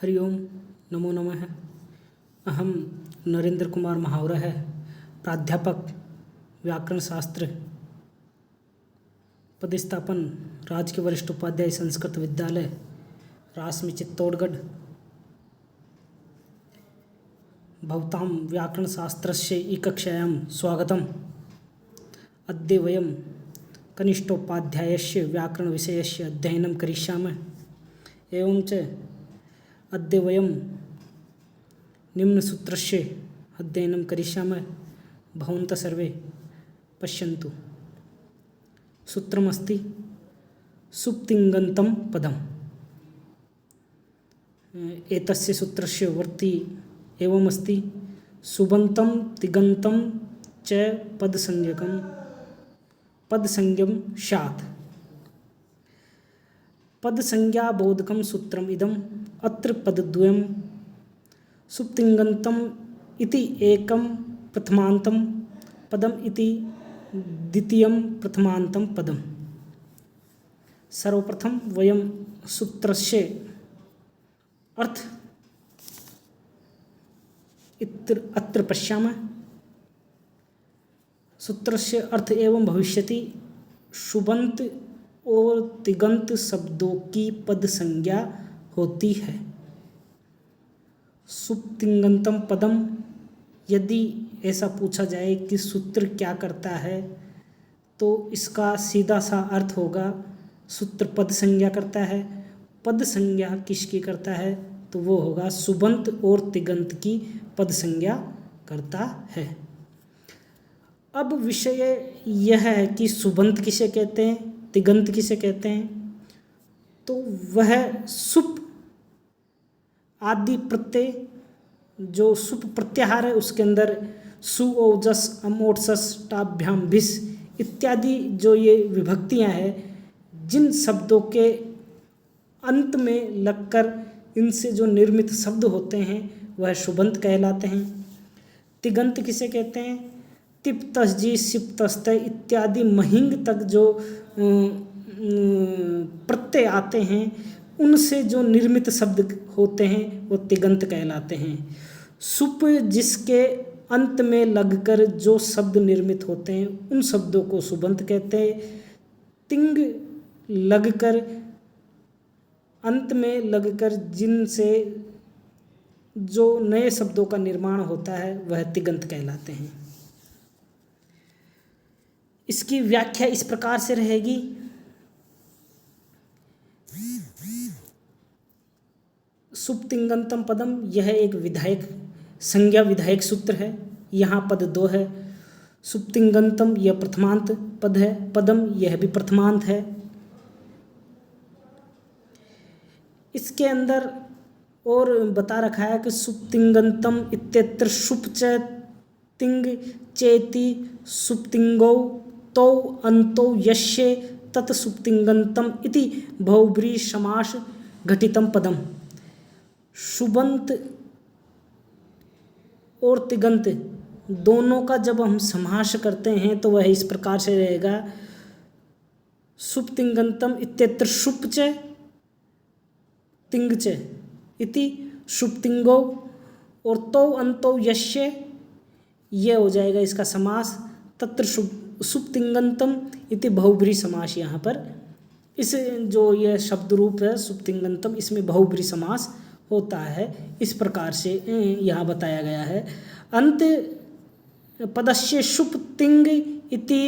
हरि ओम नमो नमः। अहम नरेंद्र कुमार महावरः प्राध्यापक व्याकरण शास्त्र पदस्थापन राजकीय वरिष्ठ उपाध्याय संस्कृत विद्यालय रासमी चित्तौड़गढ़। भवतां व्याकरणशास्त्रस्य कक्षायां स्वागतम्। अद्य वयं कनिष्ठोपाध्यायस्य व्याकरणविषयस्य अध्ययनं करिष्यामः। एवं च अद्य वयं निम्नसूत्रस्य अध्ययनं करिष्यामः। भवन्तः सर्वे पश्यन्तु। सूत्रमस्ति सुप्तिङन्तं पदम्। एतस्य सूत्रस्य वर्ति एवमस्ति सुबन्तं तिङन्तं च पदसंज्ञं स्यात्। पदसंज्ञाबोधकं सूत्रम् इदम्। अत्र पदद्वयं सुप्तिङन्तम् इति एकं प्रथमान्तं पदम् इति द्वितीयं प्रथमान्तं पदम्। सर्वप्रथम वयं सूत्रस्य अर्थ अत्र पश्यामः। सूत्रस्य अर्थ एवं भविष्यति सुबन्त और तिङन्त शब्दों की पद संज्ञा होती है। सुप्तिङन्तं पदम, यदि ऐसा पूछा जाए कि सूत्र क्या करता है तो इसका सीधा सा अर्थ होगा सूत्र पद संज्ञा करता है। पद संज्ञा किसकी करता है तो वो होगा सुबंत और तिङन्त की पद संज्ञा करता है। अब विषय यह है कि सुबंत किसे कहते हैं, तिङन्त किसे कहते हैं। तो वह सुप आदि प्रत्यय, जो सुप प्रत्याहार है उसके अंदर सु ओजस अमोटसस टाभ्याम भिस इत्यादि जो ये विभक्तियां हैं, जिन शब्दों के अंत में लगकर इनसे जो निर्मित शब्द होते हैं वह सुबंत कहलाते हैं। तिङन्त किसे कहते हैं, तिप तसजी सिप तस्तय इत्यादि महिंग तक जो प्रत्यय आते हैं उनसे जो निर्मित शब्द होते हैं वो तिङन्त कहलाते हैं। सुप जिसके अंत में लगकर जो शब्द निर्मित होते हैं उन शब्दों को सुबंत कहते हैं। तिंग लगकर अंत में लगकर जिनसे जो नए शब्दों का निर्माण होता है वह तिङन्त कहलाते हैं। इसकी व्याख्या इस प्रकार से रहेगी। सुप्तिङन्तं पदम, यह एक विधायक संज्ञा विधायक सूत्र है। यहाँ पद दो है। सुप्तिङन्तं यह प्रथमांत पद है, पदम यह भी प्रथमांत है। इसके अंदर और बता रखा है कि सुप्तिङन्तं इत्यत्र सुप च तिङ चेति सुप्तिङौ तौ अन्तौ यस्य तत् सुप्तिङन्तं इति बहुब्रीहि समास घटितं पदम। सुबंत और तिङन्त दोनों का जब हम समास करते हैं तो वह इस प्रकार से रहेगा। सुप्तिङन्तं इत्यत्र सुप च तिङ च इति सुप्तिङौ और तौ अन्तौ यस्य, यह हो जाएगा इसका समास। तत्र सुप्तिङन्तं इति बहुब्रीहि समास। यहाँ पर इस जो यह शब्द रूप है सुप्तिङन्तं, इसमें बहुब्रीहि समास होता है। इस प्रकार से यहाँ बताया गया है। अंत पदस्य सुप तिङ इति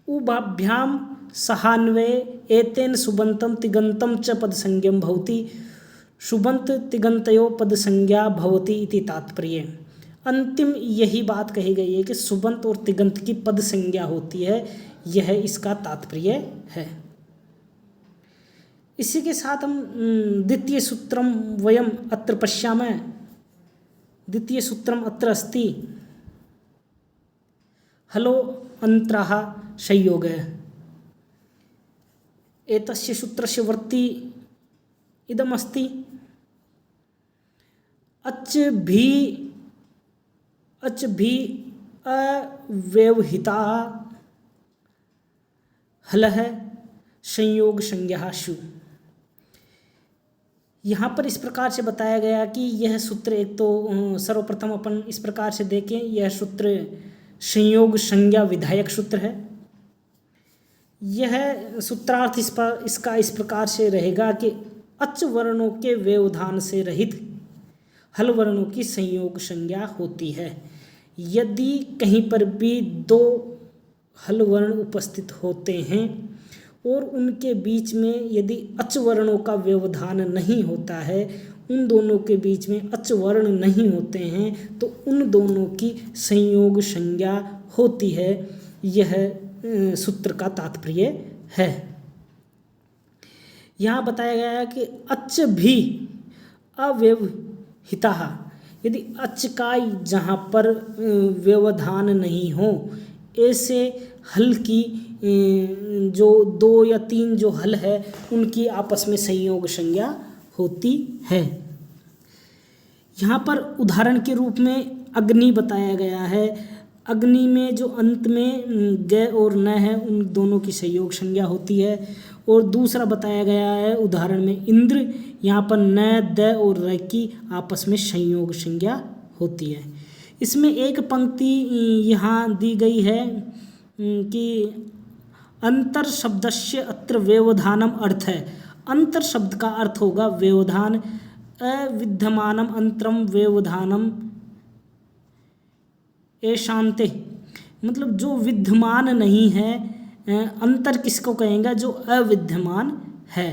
उभाभ्याम सहान्वये एतेन सुबन्तं तिङन्तं च पदसंज्ञं भवति। सुबंत तिङन्तयो पदसंज्ञा भवति इति तात्पर्य। अंतिम यही बात कही गई है कि सुबंत और तिङन्त की पद संज्ञा होती है, यह इसका तात्पर्य है। इसी के साथ हम द्वितीय सूत्रम वयम अत्र पश्यामः। द्वितीय सूत्रम अत्र अस्ति हलो अंतराः संयोगः। एतस्य सूत्रस्य वर्ति इदमस्ति अच भी अव्यवहिता हलः संयोग संज्ञा शु। यहाँ पर इस प्रकार से बताया गया कि यह सूत्र, एक तो सर्वप्रथम अपन इस प्रकार से देखें, यह सूत्र संयोग संज्ञा विधायक सूत्र है। यह सूत्रार्थ इसका इस प्रकार से रहेगा कि अच वर्णों के व्यवधान से रहित हल वर्णों की संयोग संज्ञा होती है। यदि कहीं पर भी दो हल वर्ण उपस्थित होते हैं और उनके बीच में यदि अच वर्णों का व्यवधान नहीं होता है, उन दोनों के बीच में अच वर्ण नहीं होते हैं, तो उन दोनों की संयोग संज्ञा होती है। यह सूत्र का तात्पर्य है। यहाँ बताया गया है कि अच भी अव्यवहिता, यदि अच का जहाँ पर व्यवधान नहीं हो, ऐसे हल की जो 2 या 3 जो हल है उनकी आपस में संयोग संज्ञा होती है। यहाँ पर उदाहरण के रूप में अग्नि बताया गया है। अग्नि में जो अंत में ग और न है, उन दोनों की संयोग संज्ञा होती है। और दूसरा बताया गया है उदाहरण में इंद्र, यहाँ पर न, द और र की आपस में संयोग संज्ञा होती है। इसमें एक पंक्ति यहाँ दी गई है कि अंतर शब्दस्य अत्र व्यवधानम अर्थ है। अंतर शब्द का अर्थ होगा व्यवधान। अविद्यमानम अंतरम व्यवधानम एशांते, मतलब जो विद्यमान नहीं है। अंतर किसको कहेंगे? जो अविद्यमान है।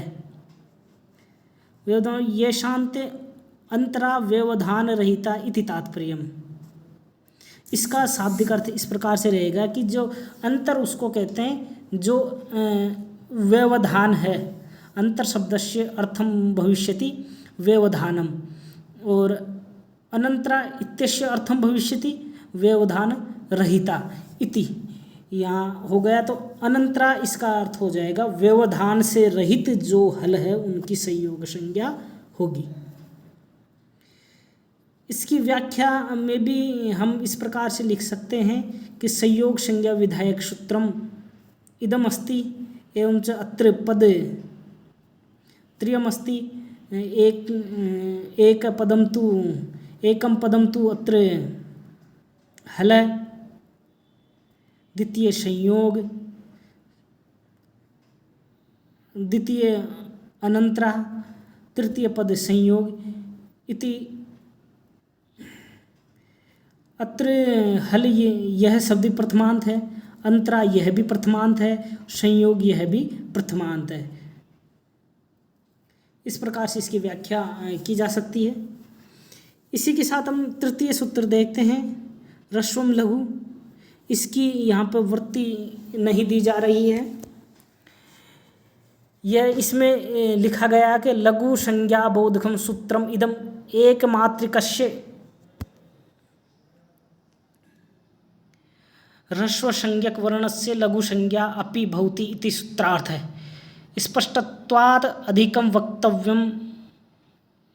व्यवधान ये शांते अंतरा व्यवधान रहिता इति तात्पर्यम। इसका शाब्दिक अर्थ इस प्रकार से रहेगा कि जो अंतर उसको कहते हैं जो व्यवधान है। अंतर शब्दस्य अर्थम भविष्यति व्यवधानम, और अनंतरा इत्यस्य अर्थम भविष्यति व्यवधान रहिता इति। यहाँ हो गया तो अनंतरा इसका अर्थ हो जाएगा व्यवधान से रहित जो हल है उनकी संयोग संज्ञा होगी। इसकी व्याख्या में भी हम इस प्रकार से लिख सकते हैं कि संयोग संज्ञा विधायक सूत्रम इदम अस्ति एवं च अत्र पद त्रयम् अस्ति। एकम पदम तु अत्र हल, द्वितीय संयोग, द्वितीय अनंतरा, तृतीय पद संयोग इति। अत्र हल यह शब्द प्रथमांत है, अंतरा यह भी प्रथमांत है, संयोग यह भी प्रथमांत है। इस प्रकार से इसकी व्याख्या की जा सकती है। इसी के साथ हम तृतीय सूत्र देखते हैं, ह्रस्वम लघु। इसकी यहाँ पर वृत्ति नहीं दी जा रही है। यह इसमें लिखा गया कि लघु संज्ञा बोधकम सूत्रम इदम एकमात्रिकस्य ह्रस्व संज्ञक वर्णस्य लघु संज्ञा अपि भवति इति सूत्रार्थ है। स्पष्टत्वात् अधिकं वक्तव्यम,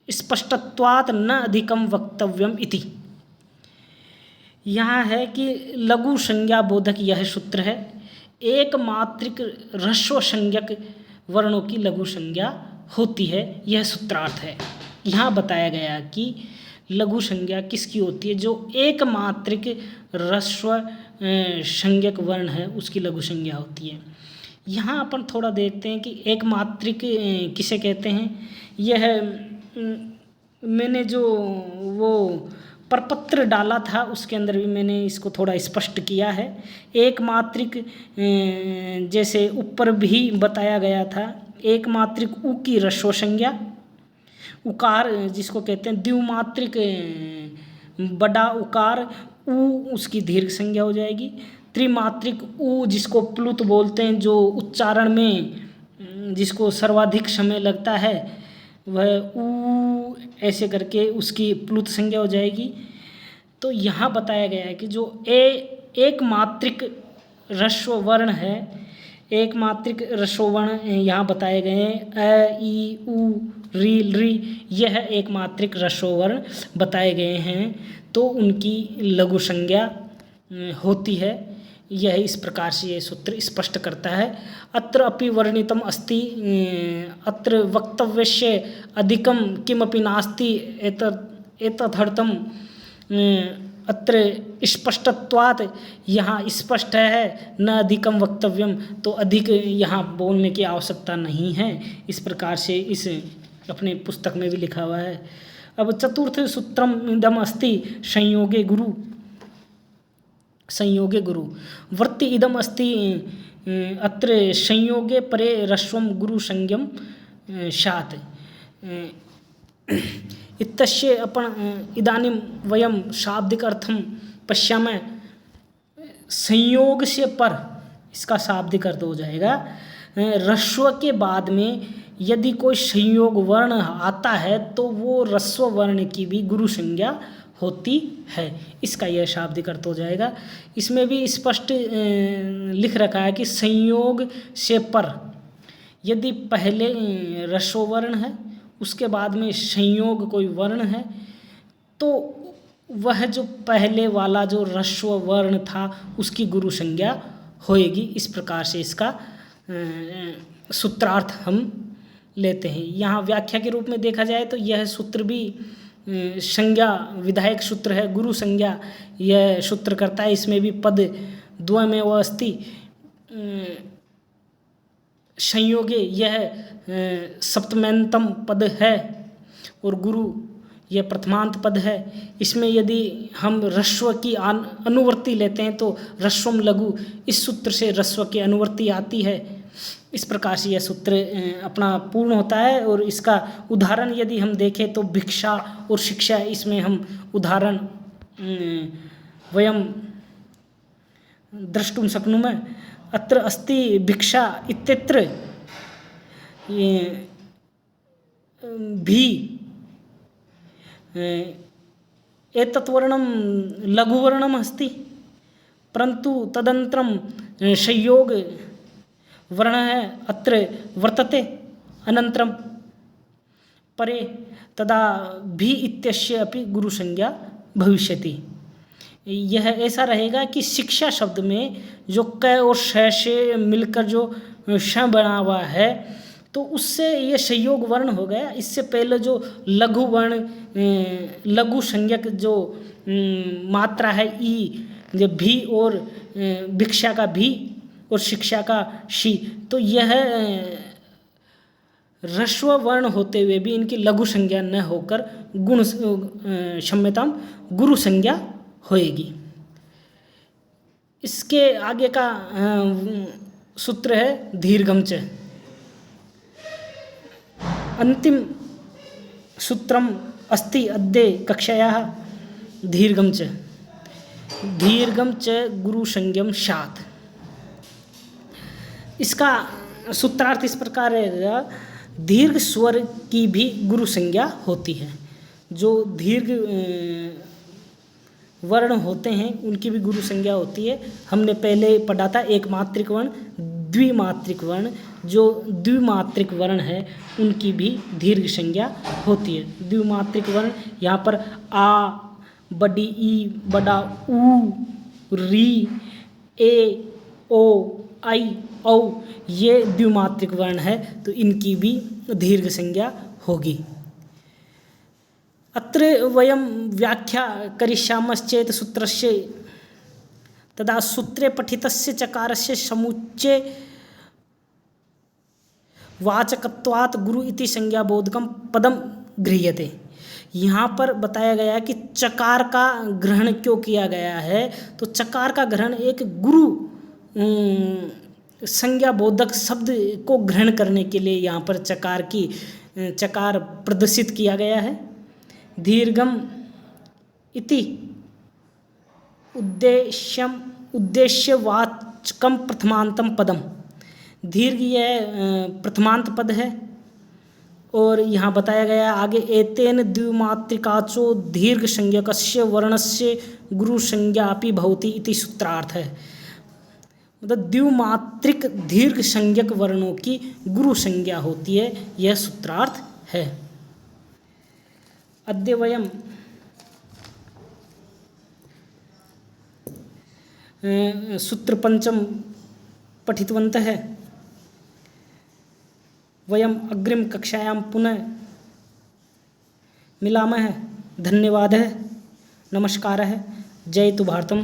स्पष्टत्वात् न अधिकं वक्तव्यम इति। यहाँ है कि लघु संज्ञा बोधक यह सूत्र है। एक मात्रिक ह्रस्व संज्ञक वर्णों की लघु संज्ञा होती है, यह सूत्रार्थ है। यहाँ बताया गया कि लघु संज्ञा किसकी होती है? जो एक मात्रिक ह्रस्व संज्ञक वर्ण है उसकी लघु संज्ञा होती है। यहाँ अपन थोड़ा देखते हैं कि एक मात्रिक किसे कहते हैं। यह मैंने जो वो प्रपत्र डाला था उसके अंदर भी मैंने इसको थोड़ा स्पष्ट किया है। एक मात्रिक जैसे ऊपर भी बताया गया था, एक मात्रिक उ की ह्रस्व संज्ञा, उकार जिसको कहते हैं द्विमात्रिक बड़ा उकार उ, उसकी दीर्घ संज्ञा हो जाएगी। त्रिमात्रिक उ जिसको प्लुत बोलते हैं, जो उच्चारण में जिसको सर्वाधिक समय लगता है, वह उ ऐसे करके उसकी प्लुत संज्ञा हो जाएगी। तो यहाँ बताया गया है कि जो एक मात्रिक ह्रस्व वर्ण है, एक मात्रिक ह्रस्व वर्ण यहाँ बताए गए हैं, अ, ई, उ, री, री, यह एक मात्रिक ह्रस्व वर्ण बताए गए हैं, तो उनकी लघु संज्ञा होती है। यह इस प्रकार से ये सूत्र स्पष्ट करता है। अत्र अपि वर्णितम अस्ति अत्र वक्तव्यस्य अधिकं किमपि नास्ति एतदर्थम अत्र स्पष्टत्वात्, यहाँ स्पष्ट है, न अधिकम वक्तव्यम, तो अधिक यहाँ बोलने की आवश्यकता नहीं है। इस प्रकार से इस अपने पुस्तक में भी लिखा हुआ है। अब चतुर्थ सूत्रम इदम अस्ति संयोगे गुरु। संयोगे गुरु वृत्ति इदम अस्ति अत्र संयोगे परे रस्वम गुरु संज्ञम शात इत्यस्य अपन इदानीं वयं शाब्दिक अर्थम पश्यामः। संयोग से पर इसका शाब्दिक अर्थ हो जाएगा रस्व के बाद में यदि कोई संयोग वर्ण आता है तो वो रस्व वर्ण की भी गुरु संज्ञा होती है, इसका यह शाब्दिक अर्थ हो जाएगा। इसमें भी स्पष्ट लिख रखा है कि संयोग से पर यदि पहले रस्व वर्ण है उसके बाद में संयोग कोई वर्ण है तो वह जो पहले वाला जो रस्व वर्ण था उसकी गुरु संज्ञा होएगी। इस प्रकार से इसका सूत्रार्थ हम लेते हैं। यहाँ व्याख्या के रूप में देखा जाए तो यह सूत्र भी संज्ञा विधायक सूत्र है, गुरु संज्ञा यह सूत्र करता है। इसमें भी पद द्वयमेव अस्ति संयोगे, यह सप्तम्यंतम पद है और गुरु यह प्रथमांत पद है। इसमें यदि हम रस्व की अनुवृत्ति लेते हैं तो रस्वम लघु, इस सूत्र से रस्व की अनुवृत्ति आती है। इस प्रकार से यह सूत्र अपना पूर्ण होता है। और इसका उदाहरण यदि हम देखें तो भिक्षा और शिक्षा, इसमें हम उदाहरण वयं द्रष्टुं शक्नुमः। अत्र अस्ति भिक्षा इत्यत्र भी एतत् वर्णं लघुवर्णम् अस्ति, परन्तु तदनन्तरं संयोग वर्ण है अत्र वर्तते अनन्तरं परे, तदा भी इत्यस्य अपि गुरु संज्ञा भविष्यति। यह ऐसा रहेगा कि शिक्षा शब्द में जो क और श से मिलकर जो श बना हुआ है तो उससे ये संयोग वर्ण हो गया। इससे पहले जो लघु वर्ण लघु संज्ञक जो मात्रा है ई, जो भी और भिक्षा का भी और शिक्षा का शी, तो यह रस्व वर्ण होते हुए भी इनकी लघु संज्ञा न होकर गुण क्षम्यताम गुरु संज्ञा होएगी। इसके आगे का सूत्र है दीर्घम च। अंतिम सूत्रम अस्ति अद्य कक्षायाः दीर्घम च। दीर्घम च गुरु संज्ञम शात। इसका सूत्रार्थ इस प्रकार है, दीर्घ स्वर की भी गुरु संज्ञा होती है। जो दीर्घ वर्ण होते हैं उनकी भी गुरु संज्ञा होती है। हमने पहले पढ़ा था एक मात्रिक वर्ण, द्विमात्रिक वर्ण। जो द्विमात्रिक वर्ण है उनकी भी दीर्घ संज्ञा होती है। द्विमात्रिक वर्ण यहाँ पर आ, बड़ी ई, बड़ा ऊ, री, ए, ओ, आई, औ, ये द्विमात्रिक वर्ण है तो इनकी भी दीर्घ संज्ञा होगी। अत्र वयं व्याख्या करिष्यामश्चेत् सूत्रस्य तदा सूत्रे पठितस्य चकारस्य समुच्चय वाचकत्वात् गुरु इति संज्ञाबोधकं पदम गृह्यते। यहाँ पर बताया गया कि चकार का ग्रहण क्यों किया गया है, तो चकार का ग्रहण एक गुरु संज्ञा बोधक शब्द को ग्रहण करने के लिए यहाँ पर चकार प्रदर्शित किया गया है। दीर्घम इति उद्देश्यवाचकम प्रथमांतम पदम। दीर्घ यह प्रथमांत पद है। और यहाँ बताया गया आगे एतेन द्विमात्रिकाचो दीर्घ संज्ञकस्य वर्णस्य गुरु संज्ञा अपि भवति इति सूत्रार्थ है। मतलब द्विमात्रिक दीर्घ संज्ञक वर्णों की गुरु संज्ञा होती है, यह सूत्रार्थ है। अद्य वयं सूत्रपञ्चम पठितवन्तः। वयम् अग्रिमकक्षायां पुनः मिलामः। धन्यवादः, नमस्कारः। जयतु भारतं,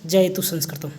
जयतु संस्कृतम्।